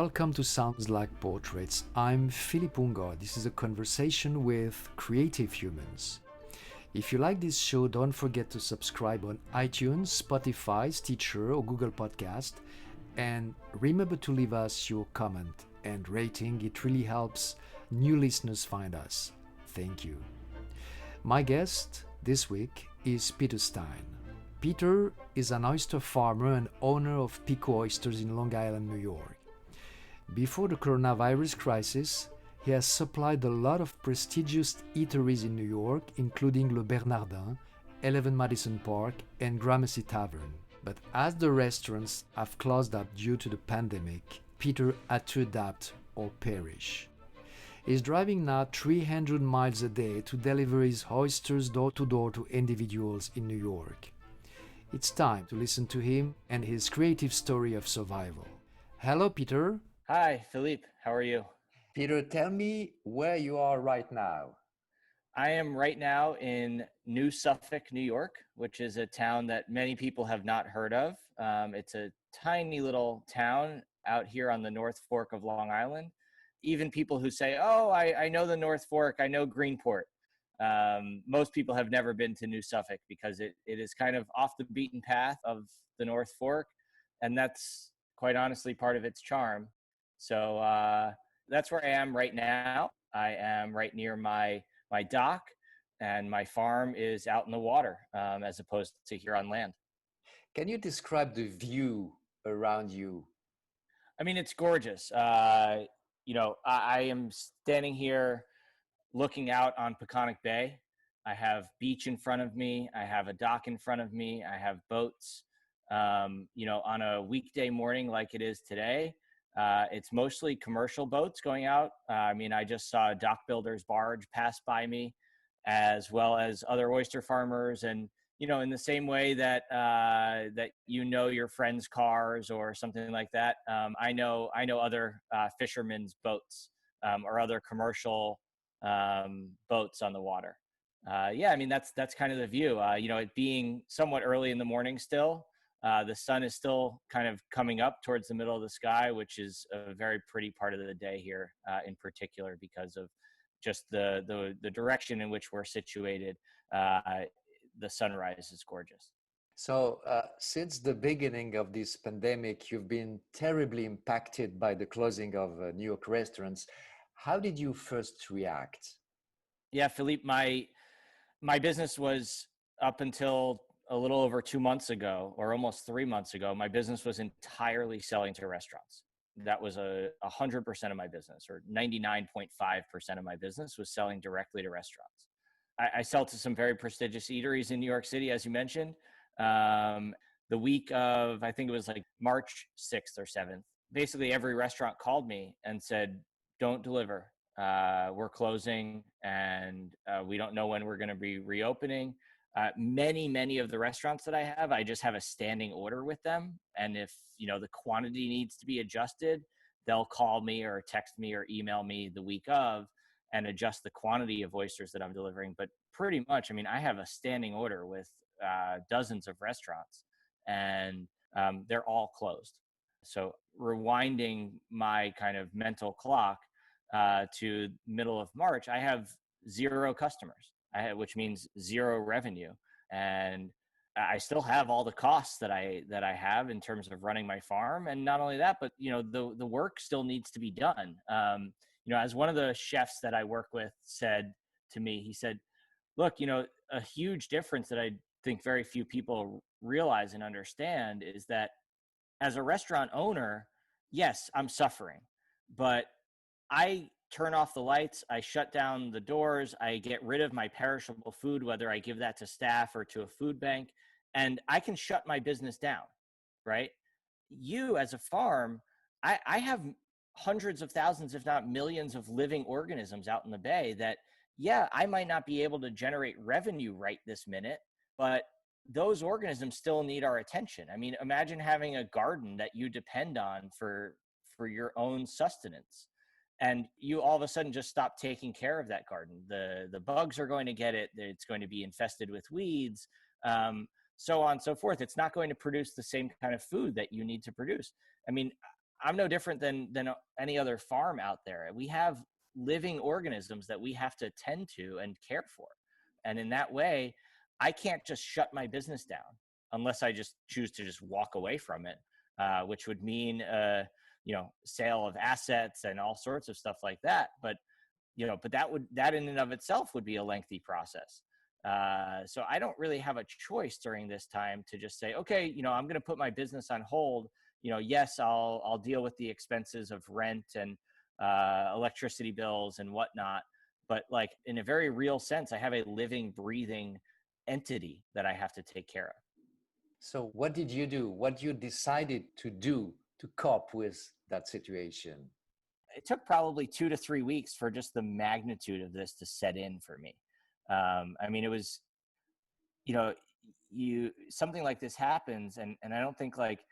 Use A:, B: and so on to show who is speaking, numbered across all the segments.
A: Welcome to Sounds Like Portraits. I'm Philippe Ungo. This is a conversation with creative humans. If you like this show, don't forget to subscribe on iTunes, Spotify, Stitcher, or Google Podcast. And remember to leave us your comment and rating. It really helps new listeners find us. Thank you. My guest this week is Peter Stein. Peter is an oyster farmer and owner of Peeko Oysters in Long Island, New York. Before the coronavirus crisis, he has supplied a lot of prestigious eateries in New York, including Le Bernardin, 11 Madison Park, and Gramercy Tavern. But as the restaurants have closed up due to the pandemic, Peter had to adapt or perish. He's driving now 300 miles a day to deliver his oysters door to door to individuals in New York. It's time to listen to him and his creative story of survival. Hello, Peter.
B: Hi, Philippe. How are you?
A: Peter, tell me where you are right now.
B: I am right now in New Suffolk, New York, which is a town that many people have not heard of. It's a tiny little town out here on the North Fork of Long Island. Even people who say, oh, I know the North Fork, I know Greenport. Most people have never been to New Suffolk because it is kind of off the beaten path of the North Fork. And that's quite honestly part of its charm. So that's where I am right now. I am right near my dock, and my farm is out in the water as opposed to here on land.
A: Can you describe the view around you?
B: I mean, it's gorgeous. I am standing here looking out on Peconic Bay. I have beach in front of me. I have a dock in front of me. I have boats. On a weekday morning like it is today, it's mostly commercial boats going out. I just saw a dock builder's barge pass by me, as well as other oyster farmers. And, in the same way that your friends' cars or something like that, I know other fishermen's boats or other commercial boats on the water. That's kind of the view. It being somewhat early in the morning still. The sun is still kind of coming up towards the middle of the sky, which is a very pretty part of the day here in particular because of just the direction in which we're situated. The sunrise is gorgeous.
A: So since the beginning of this pandemic, you've been terribly impacted by the closing of New York restaurants. How did you first react?
B: Yeah, Philippe, my business was up until a little over 2 months ago, or almost 3 months ago, my business was entirely selling to restaurants. That was 100% of my business, or 99.5% of my business was selling directly to restaurants. I sell to some very prestigious eateries in New York City, as you mentioned. The week of, I think it was like March 6th or 7th, basically every restaurant called me and said, don't deliver. We're closing and we don't know when we're going to be reopening. Many of the restaurants that I have, I just have a standing order with them. And if, the quantity needs to be adjusted, they'll call me or text me or email me the week of and adjust the quantity of oysters that I'm delivering. But pretty much, I have a standing order with dozens of restaurants and they're all closed. So rewinding my kind of mental clock to middle of March, I have 0 customers. Which means 0 revenue. And I still have all the costs that I have in terms of running my farm. And not only that, but, the work still needs to be done. As one of the chefs that I work with said to me, he said, look, a huge difference that I think very few people realize and understand is that as a restaurant owner, yes, I'm suffering, but I turn off the lights, I shut down the doors, I get rid of my perishable food, whether I give that to staff or to a food bank, and I can shut my business down, right? You as a farm, I have hundreds of thousands, if not millions of living organisms out in the bay that, yeah, I might not be able to generate revenue right this minute, but those organisms still need our attention. Imagine having a garden that you depend on for your own sustenance. And you all of a sudden just stop taking care of that garden. The bugs are going to get it. It's going to be infested with weeds, so on and so forth. It's not going to produce the same kind of food that you need to produce. I'm no different than any other farm out there. We have living organisms that we have to tend to and care for. And in that way, I can't just shut my business down unless I just choose to just walk away from it, which would mean, sale of assets and all sorts of stuff like that. But that in and of itself would be a lengthy process. So I don't really have a choice during this time to just say, okay, I'm going to put my business on hold. Yes, I'll deal with the expenses of rent and electricity bills and whatnot. But like in a very real sense, I have a living, breathing entity that I have to take care of.
A: So what did you do? What you decided to do to cope with that situation?
B: It took probably 2 to 3 weeks for just the magnitude of this to set in for me. It was, something like this happens, and I don't think, like,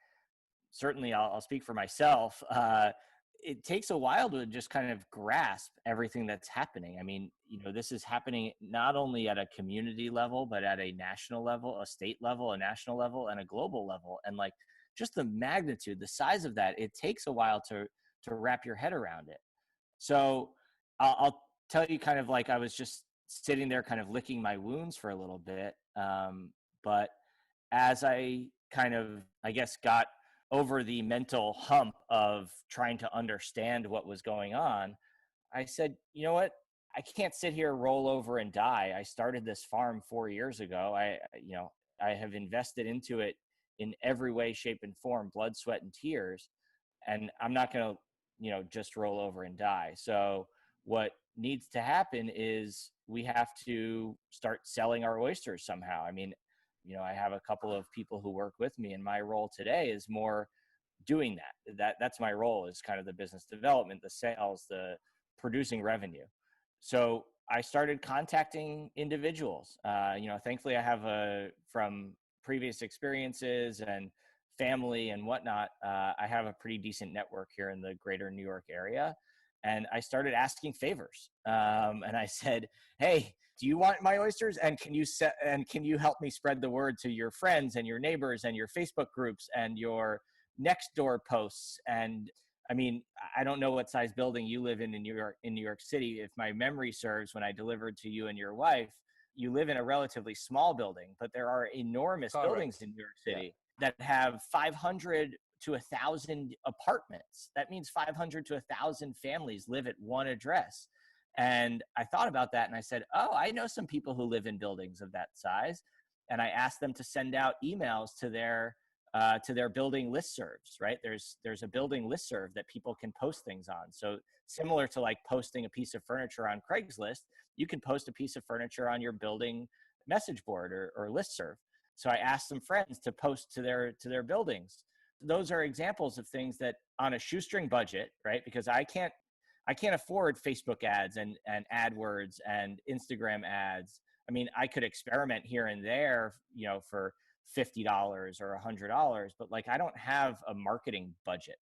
B: certainly I'll speak for myself. It takes a while to just kind of grasp everything that's happening. This is happening not only at a community level, but at a national level, a state level, a national level, and a global level. And like just the magnitude, the size of that, it takes a while to wrap your head around it. So I'll tell you, kind of like, I was just sitting there kind of licking my wounds for a little bit. But as I kind of, I guess, got over the mental hump of trying to understand what was going on, I said, you know what? I can't sit here, roll over and die. I started this farm 4 years ago. I have invested into it in every way, shape, and form, blood, sweat, and tears. And I'm not going to, just roll over and die. So what needs to happen is we have to start selling our oysters somehow. I have a couple of people who work with me, and my role today is more doing that's my role, is kind of the business development, the sales, the producing revenue. So I started contacting individuals. Thankfully I have from previous experiences and family and whatnot, I have a pretty decent network here in the greater New York area. And I started asking favors. And I said, hey, do you want my oysters? And can you help me spread the word to your friends and your neighbors and your Facebook groups and your next door posts? And I don't know what size building you live in New York City. If my memory serves, when I delivered to you and your wife, you live in a relatively small building, but there are enormous buildings in New York City that have 500 to 1,000 apartments. That means 500 to 1,000 families live at one address. And I thought about that and I said, oh, I know some people who live in buildings of that size. And I asked them to send out emails to their building listservs, right? There's a building listserv that people can post things on. So similar to like posting a piece of furniture on Craigslist, you can post a piece of furniture on your building message board or listserv. So I asked some friends to post to their buildings. Those are examples of things that on a shoestring budget, right? Because I can't afford Facebook ads and AdWords and Instagram ads. I could experiment here and there, for $50 or $100, but like, I don't have a marketing budget.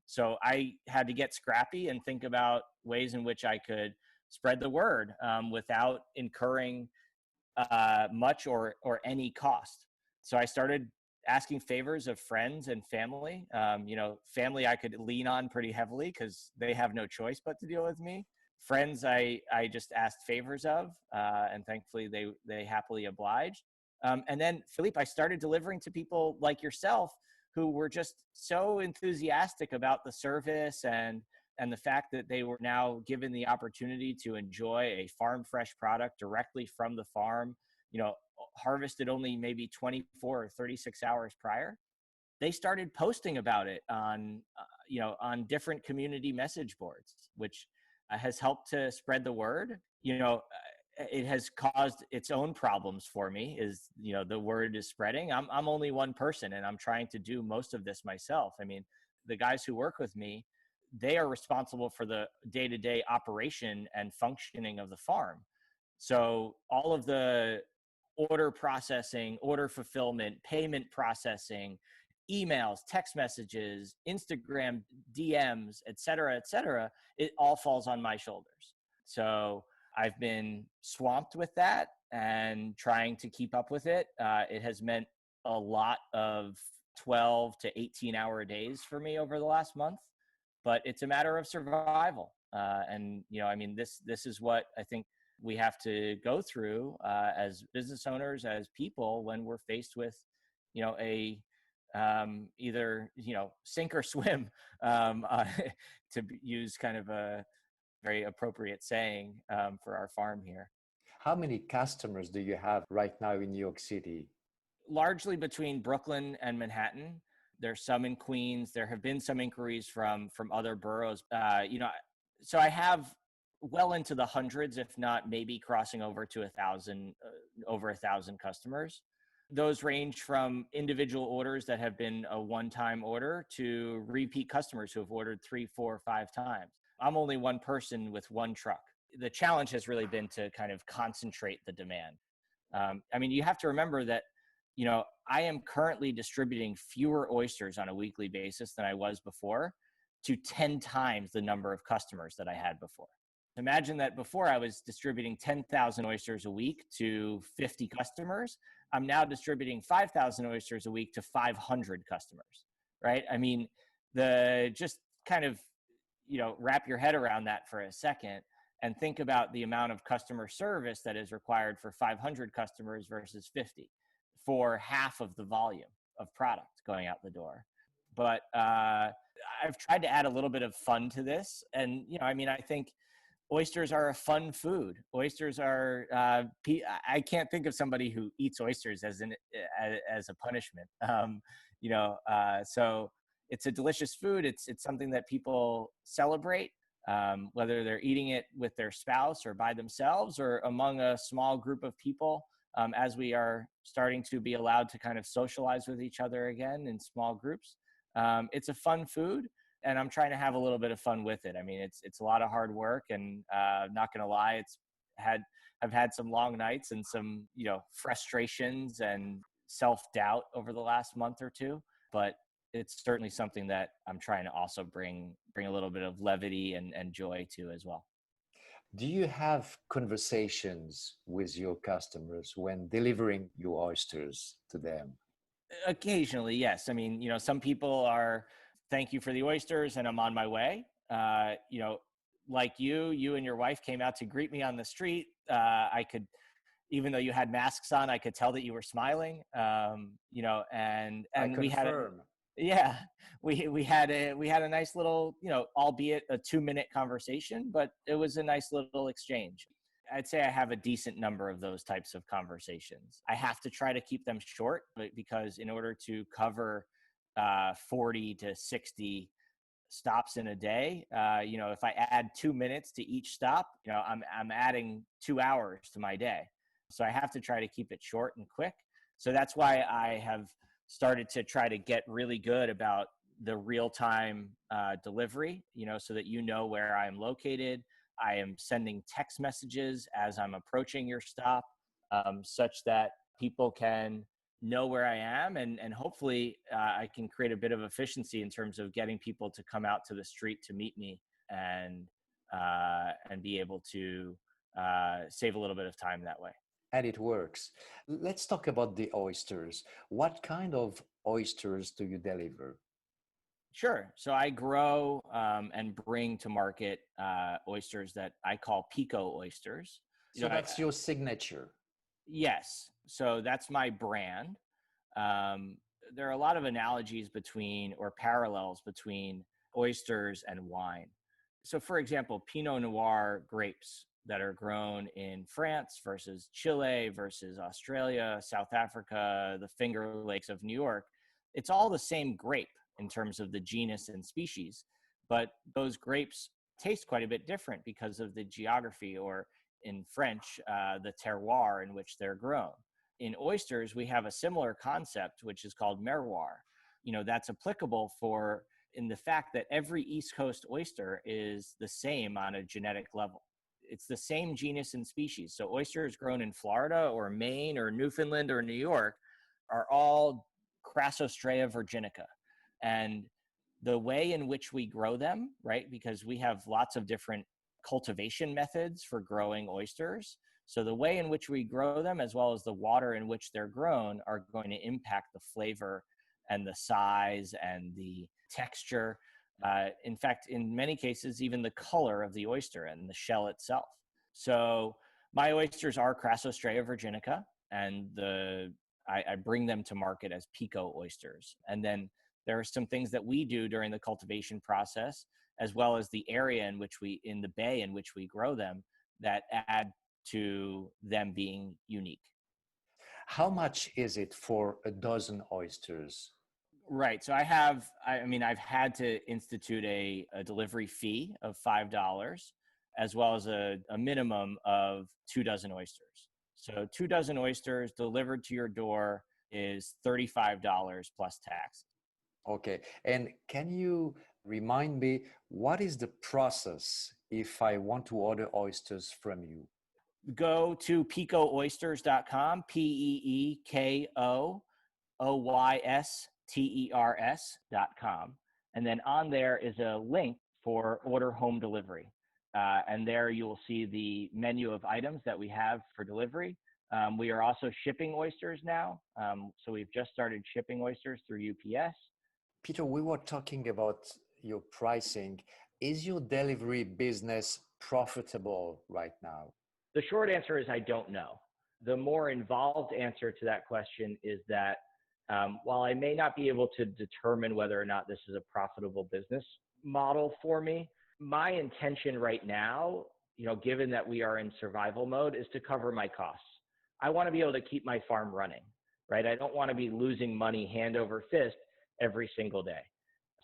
B: So I had to get scrappy and think about ways in which I could spread the word without incurring much or any cost. So I started asking favors of friends and family. Family I could lean on pretty heavily because they have no choice but to deal with me. Friends I just asked favors of, and thankfully they happily obliged. And then, Philippe, I started delivering to people like yourself who were just so enthusiastic about the service and the fact that they were now given the opportunity to enjoy a farm fresh product directly from the farm, harvested only maybe 24 or 36 hours prior. They started posting about it on different community message boards, which has helped to spread the word. It has caused its own problems for me, is, the word is spreading. I'm only one person and I'm trying to do most of this myself. The guys who work with me, they are responsible for the day-to-day operation and functioning of the farm. So all of the order processing, order fulfillment, payment processing, emails, text messages, Instagram DMs, et cetera, it all falls on my shoulders. So I've been swamped with that and trying to keep up with it. It has meant a lot of 12 to 18-hour days for me over the last month, but it's a matter of survival. And, I mean, this is what I think we have to go through as business owners, as people, when we're faced with, a either, sink or swim, to use kind of a very appropriate saying for our farm here.
A: How many customers do you have right now in New York City?
B: Largely between Brooklyn and Manhattan. There's some in Queens. There have been some inquiries from other boroughs. So I have well into the hundreds, if not maybe crossing over to 1,000, over 1,000 customers. Those range from individual orders that have been a one-time order to repeat customers who have ordered 3, 4, 5 times. I'm only one person with one truck. The challenge has really been to kind of concentrate the demand. I mean, you have to remember that, I am currently distributing fewer oysters on a weekly basis than I was before, to 10 times the number of customers that I had before. Imagine that before I was distributing 10,000 oysters a week to 50 customers. I'm now distributing 5,000 oysters a week to 500 customers, right? I mean, just kind of, wrap your head around that for a second and think about the amount of customer service that is required for 500 customers versus 50 for half of the volume of product going out the door. But I've tried to add a little bit of fun to this. And, I think oysters are a fun food. Oysters are, I can't think of somebody who eats oysters as a punishment. So it's a delicious food. It's something that people celebrate, whether they're eating it with their spouse or by themselves or among a small group of people, as we are starting to be allowed to kind of socialize with each other again in small groups. It's a fun food, and I'm trying to have a little bit of fun with it. I mean, it's a lot of hard work, and not going to lie, I've had some long nights and some, frustrations and self-doubt over the last month or two, but it's certainly something that I'm trying to also bring a little bit of levity and joy to as well.
A: Do you have conversations with your customers when delivering your oysters to them?
B: Occasionally, yes. I mean, some people are, thank you for the oysters and I'm on my way. Like you and your wife came out to greet me on the street. I could, even though you had masks on, I could tell that you were smiling. And we had we had a nice little, albeit a 2-minute conversation, but it was a nice little exchange. I'd say I have a decent number of those types of conversations. I have to try to keep them short, but because in order to cover 40 to 60 stops in a day, if I add 2 minutes to each stop, I'm adding 2 hours to my day. So I have to try to keep it short and quick. So that's why I have started to try to get really good about the real-time delivery, so that where I'm located. I am sending text messages as I'm approaching your stop, such that people can know where I am, and hopefully I can create a bit of efficiency in terms of getting people to come out to the street to meet me and be able to save a little bit of time that way.
A: And it works. Let's talk about the oysters. What kind of oysters do you deliver?
B: Sure. So I grow and bring to market oysters that I call Peeko Oysters.
A: So that's your signature.
B: Yes. So that's my brand. There are a lot of analogies between, or parallels between, oysters and wine. So for example, Pinot Noir grapes that are grown in France versus Chile versus Australia, South Africa, the Finger Lakes of New York, it's all the same grape in terms of the genus and species, but those grapes taste quite a bit different because of the geography, or in French, the terroir in which they're grown. In oysters, we have a similar concept, which is called merroir. That's applicable in the fact that every East Coast oyster is the same on a genetic level. It's the same genus and species. So oysters grown in Florida or Maine or Newfoundland or New York are all Crassostrea virginica. And the way in which we grow them, right, because we have lots of different cultivation methods for growing oysters. So the way in which we grow them, as well as the water in which they're grown, are going to impact the flavor and the size and the texture. In fact, in many cases, even the color of the oyster and the shell itself. So my oysters are Crassostrea virginica, and I bring them to market as Peeko Oysters. And then there are some things that we do during the cultivation process, as well as the area in the bay in which we grow them, that add to them being unique.
A: How much is it for a dozen oysters?
B: Right. So I've had to institute a delivery fee of $5, as well as a minimum of 2 dozen oysters. So 2 dozen oysters delivered to your door is $35 plus tax.
A: Okay. And can you remind me what is the process if I want to order oysters from you?
B: Go to peekooysters.com, PeekooOysters.com. And then on there is a link for order home delivery. And there you will see the menu of items that we have for delivery. We are also shipping oysters now. So we've just started shipping oysters through UPS.
A: Peter, we were talking about your pricing. Is your delivery business profitable right now?
B: The short answer is I don't know. The more involved answer to that question is that while I may not be able to determine whether or not this is a profitable business model for me, my intention right now, given that we are in survival mode, is to cover my costs. I want to be able to keep my farm running, right? I don't want to be losing money hand over fist every single day.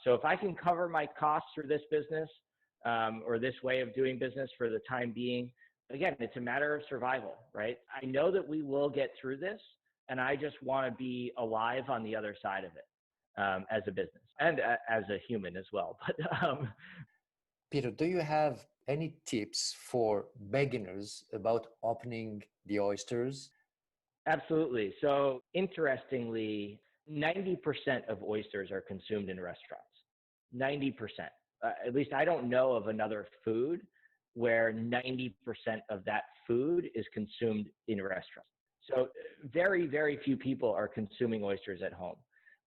B: So if I can cover my costs through this business or this way of doing business for the time being, again, it's a matter of survival, right? I know that we will get through this, and I just want to be alive on the other side of it as a business and as a human as well. But
A: Peter, do you have any tips for beginners about opening the oysters?
B: Absolutely. So interestingly, 90% of oysters are consumed in restaurants. 90%. At least I don't know of another food where 90% of that food is consumed in restaurants. So very, very few people are consuming oysters at home,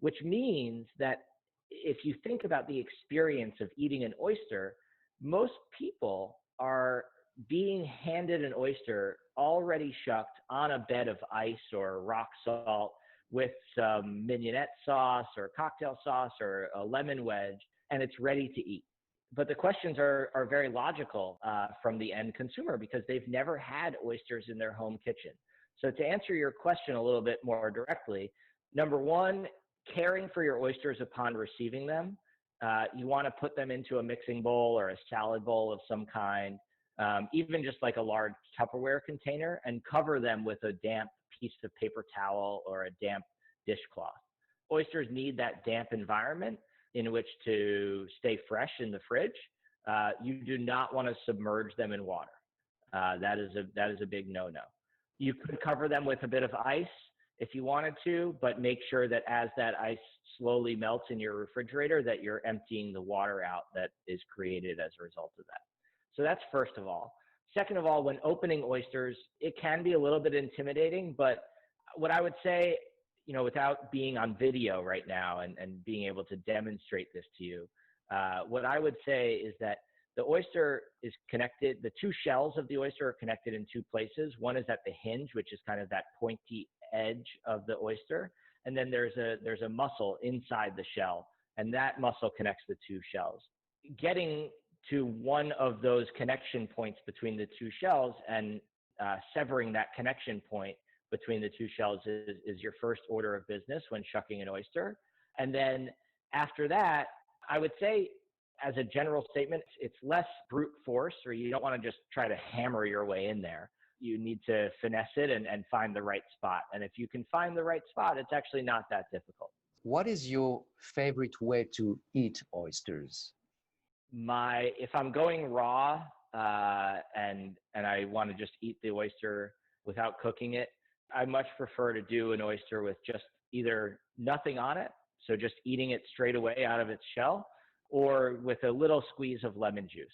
B: which means that if you think about the experience of eating an oyster, most people are being handed an oyster already shucked on a bed of ice or rock salt with some mignonette sauce or cocktail sauce or a lemon wedge, and it's ready to eat. But the questions are very logical from the end consumer because they've never had oysters in their home kitchen. So to answer your question a little bit more directly, number one, caring for your oysters upon receiving them. You want to put them into a mixing bowl or a salad bowl of some kind, even just like a large Tupperware container, and cover them with a damp piece of paper towel or a damp dishcloth. Oysters need that damp environment in which to stay fresh in the fridge. You do not want to submerge them in water. That is a big no-no. You could cover them with a bit of ice if you wanted to, but make sure that as that ice slowly melts in your refrigerator, that you're emptying the water out that is created as a result of that. So that's first of all. Second of all, when opening oysters, it can be a little bit intimidating, but what I would say, without being on video right now and being able to demonstrate this to you, what I would say is that the oyster is connected, the two shells of the oyster are connected in two places. One is at the hinge, which is kind of that pointy edge of the oyster. And then there's a muscle inside the shell, and that muscle connects the two shells. Getting to one of those connection points between the two shells and severing that connection point between the two shells is your first order of business when shucking an oyster. And then after that, I would say, as a general statement, it's less brute force, or you don't want to just try to hammer your way in there. You need to finesse it and find the right spot. And if you can find the right spot, it's actually not that difficult.
A: What is your favorite way to eat oysters?
B: If I'm going raw and I want to just eat the oyster without cooking it, I much prefer to do an oyster with just either nothing on it, so just eating it straight away out of its shell, or with a little squeeze of lemon juice.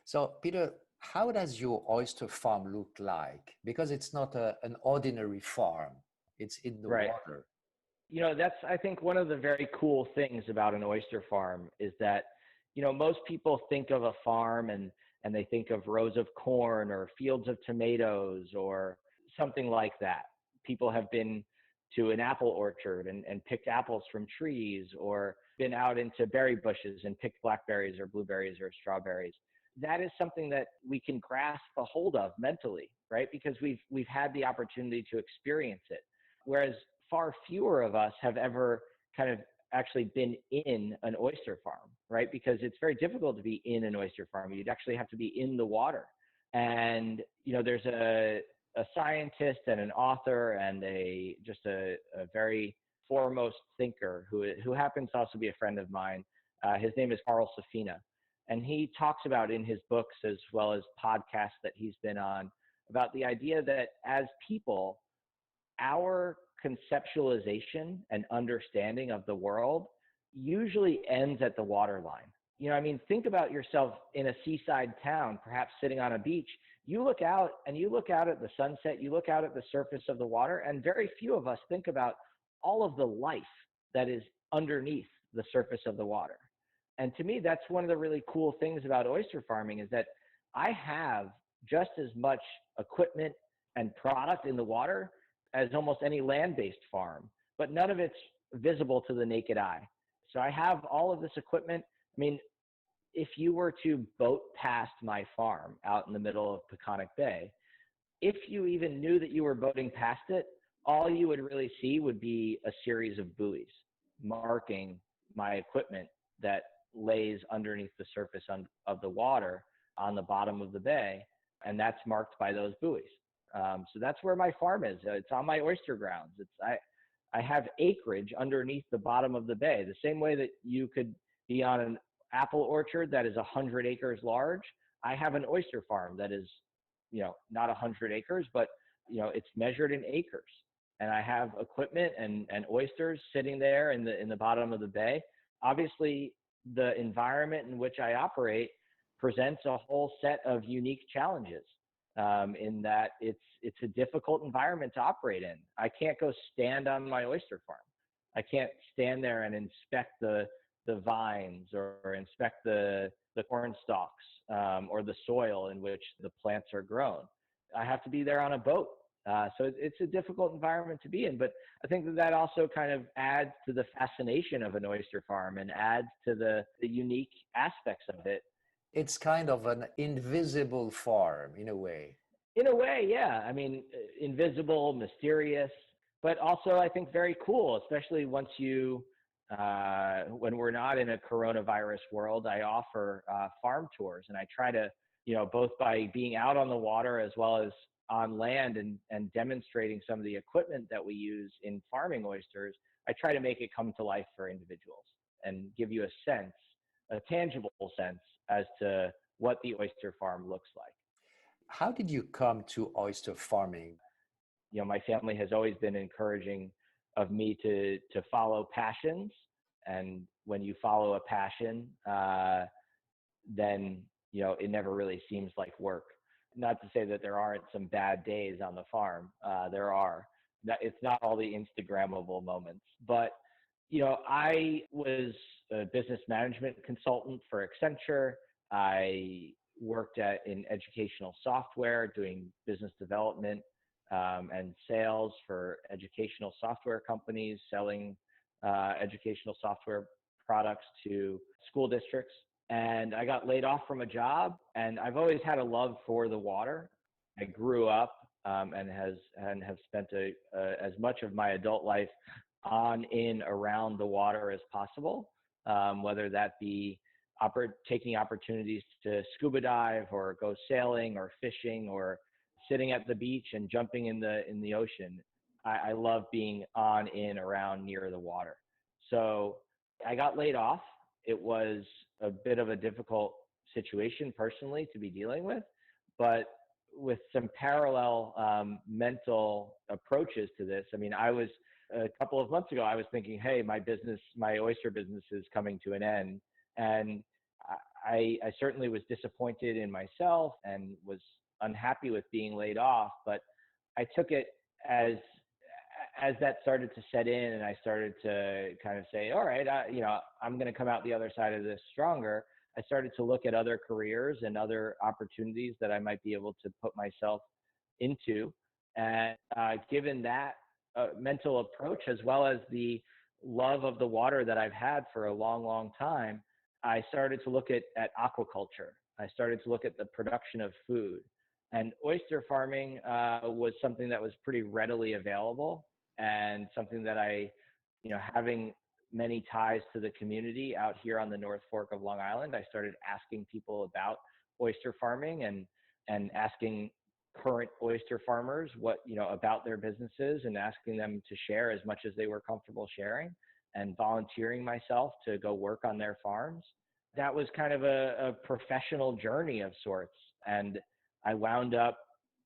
A: So, Peter, how does your oyster farm look like? Because it's not an ordinary farm, it's in the
B: Right.
A: water.
C: That's, I think, one of the very cool things about an oyster farm is that, most people think of a farm and they think of rows of corn or fields of tomatoes or something like that. People have been to an apple orchard and picked apples from trees, or been out into berry bushes and picked blackberries or blueberries or strawberries. That is something that we can grasp a hold of mentally, right? Because we've had the opportunity to experience it. Whereas far fewer of us have ever kind of actually been in an oyster farm, right? Because it's very difficult to be in an oyster farm. You'd actually have to be in the water. And, there's a scientist and an author and just a very foremost thinker who happens to also be a friend of mine. His name is Carl Safina. And he talks about in his books, as well as podcasts that he's been on, about the idea that as people, our conceptualization and understanding of the world usually ends at the waterline. Think about yourself in a seaside town, perhaps sitting on a beach. You look out at the sunset, you look out at the surface of the water, and very few of us think about all of the life that is underneath the surface of the water. And to me, that's one of the really cool things about oyster farming, is that I have just as much equipment and product in the water as almost any land-based farm, but none of it's visible to the naked eye. So I have all of this equipment. If you were to boat past my farm out in the middle of Peconic Bay, if you even knew that you were boating past it, all you would really see would be a series of buoys marking my equipment that lays underneath the surface of the water on the bottom of the bay, and that's marked by those buoys. So that's where my farm is. It's on my oyster grounds. I have acreage underneath the bottom of the bay, the same way that you could be on an apple orchard that is 100 acres large. I have an oyster farm that is, not 100 acres, but it's measured in acres. And I have equipment and oysters sitting there in the bottom of the bay. Obviously, the environment in which I operate presents a whole set of unique challenges. In that it's a difficult environment to operate in. I can't go stand on my oyster farm. I can't stand there and inspect the vines or inspect the corn stalks or the soil in which the plants are grown. I have to be there on a boat. So it's a difficult environment to be in, but I think that also kind of adds to the fascination of an oyster farm and adds to the unique aspects of it.
A: It's kind of an invisible farm in a way.
C: In a way, yeah. Invisible, mysterious, but also I think very cool, especially once when we're not in a coronavirus world. I offer farm tours, and I try to, both by being out on the water as well as on land and demonstrating some of the equipment that we use in farming oysters, I try to make it come to life for individuals and give you a tangible sense as to what the oyster farm looks like.
A: How did you come to oyster farming?
C: My family has always been encouraging of me to follow passions. And when you follow a passion, then, it never really seems like work. Not to say that there aren't some bad days on the farm. There are. It's not all the Instagrammable moments. But, I was a business management consultant for Accenture. I worked in educational software, doing business development and sales for educational software companies, selling educational software products to school districts. And I got laid off from a job, and I've always had a love for the water. I grew up and have spent as much of my adult life around the water as possible, whether that be taking opportunities to scuba dive or go sailing or fishing or sitting at the beach and jumping in the ocean. I love being around near the water. So I got laid off. It was a bit of a difficult situation personally to be dealing with, but with some parallel mental approaches to this. I was a couple of months ago, I was thinking, hey, my oyster business is coming to an end. And I certainly was disappointed in myself and was unhappy with being laid off, but I took it as as that started to set in and I started to kind of say, all right, I'm going to come out the other side of this stronger, I started to look at other careers and other opportunities that I might be able to put myself into. And given that mental approach, as well as the love of the water that I've had for a long, long time, I started to look at aquaculture. I started to look at the production of food. And oyster farming was something that was pretty readily available, and something that having many ties to the community out here on the North Fork of Long Island, I started asking people about oyster farming and asking current oyster farmers about their businesses, and asking them to share as much as they were comfortable sharing, and volunteering myself to go work on their farms. That was kind of a professional journey of sorts. And I wound up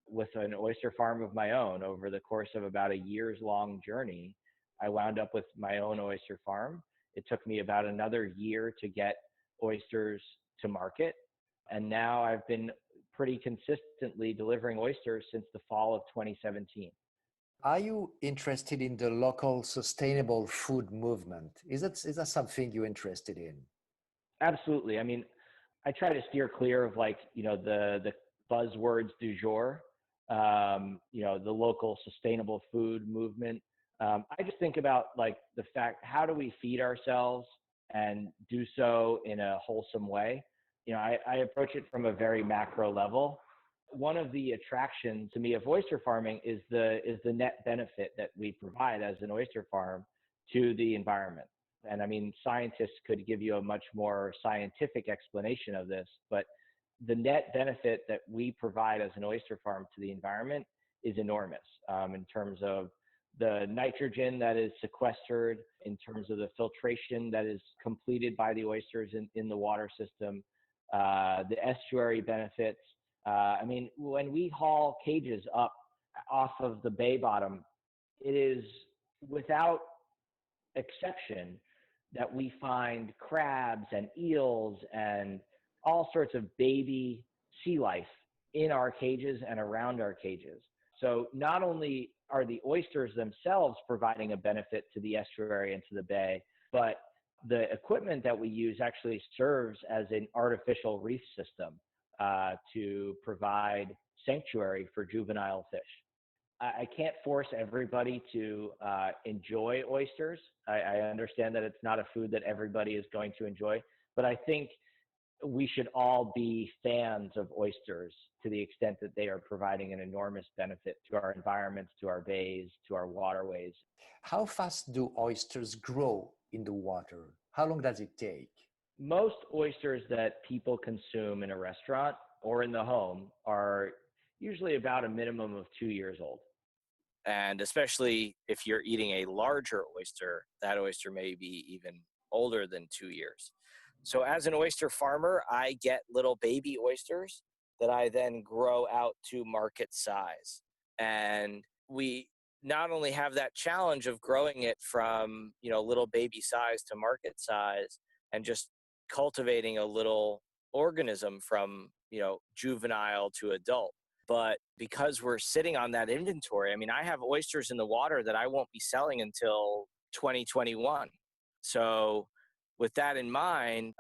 C: with an oyster farm of my own over the course of about a year's long journey. I wound up with my own oyster farm. It took me about another year to get oysters to market. And now I've been pretty consistently delivering oysters since the fall of 2017.
A: Are you interested in the local sustainable food movement? Is that something you're interested in?
C: Absolutely. I mean, I try to steer clear of the buzzwords du jour, the local sustainable food movement. I just think about the fact, how do we feed ourselves and do so in a wholesome way? I approach it from a very macro level. One of the attractions to me of oyster farming is the net benefit that we provide as an oyster farm to the environment. And I mean, scientists could give you a much more scientific explanation of this, but the net benefit that we provide as an oyster farm to the environment is enormous, in terms of the nitrogen that is sequestered, in terms of the filtration that is completed by the oysters in the water system, the estuary benefits. I mean, when we haul cages up off of the bay bottom, it is without exception that we find crabs and eels and all sorts of baby sea life in our cages and around our cages. So not only are the oysters themselves providing a benefit to the estuary and to the bay, but the equipment that we use actually serves as an artificial reef system to provide sanctuary for juvenile fish. I can't force everybody to enjoy oysters. I understand that it's not a food that everybody is going to enjoy, but I think we should all be fans of oysters to the extent that they are providing an enormous benefit to our environments, to our bays, to our waterways.
A: How fast do oysters grow in the water? How long does it take?
C: Most oysters that people consume in a restaurant or in the home are usually about a minimum of 2 years old.
B: And especially if you're eating a larger oyster, that oyster may be even older than 2 years. So as an oyster farmer, I get little baby oysters that I then grow out to market size. And we not only have that challenge of growing it from, little baby size to market size and just cultivating a little organism from, juvenile to adult. But because we're sitting on that inventory, I mean, I have oysters in the water that I won't be selling until 2021. So with that in mind,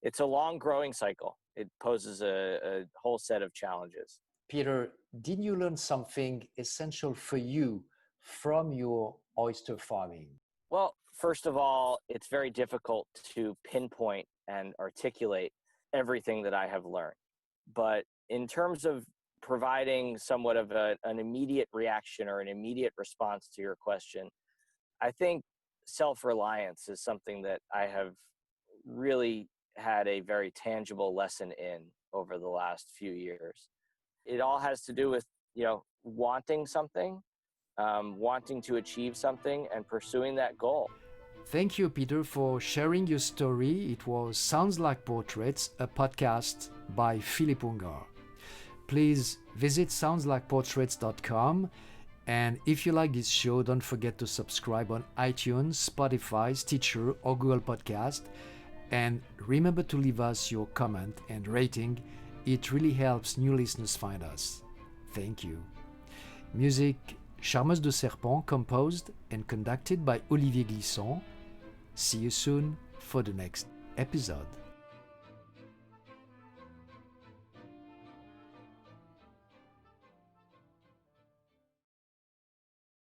B: it's a long growing cycle. It poses a whole set of challenges.
A: Peter, did you learn something essential for you from your oyster farming?
B: Well, first of all, it's very difficult to pinpoint and articulate everything that I have learned. But in terms of providing somewhat of an immediate reaction or an immediate response to your question, I think self-reliance is something that I have really had a very tangible lesson in over the last few years. It all has to do with, wanting something, wanting to achieve something and pursuing that goal.
A: Thank you, Peter, for sharing your story. It was Sounds Like Portraits, a podcast by Philippe Ungar. Please visit soundslikeportraits.com. And if you like this show, don't forget to subscribe on iTunes, Spotify, Stitcher, or Google Podcast. And remember to leave us your comment and rating. It really helps new listeners find us. Thank you. Music Charmeuse de Serpent, composed and conducted by Olivier Glisson. See you soon for the next episode.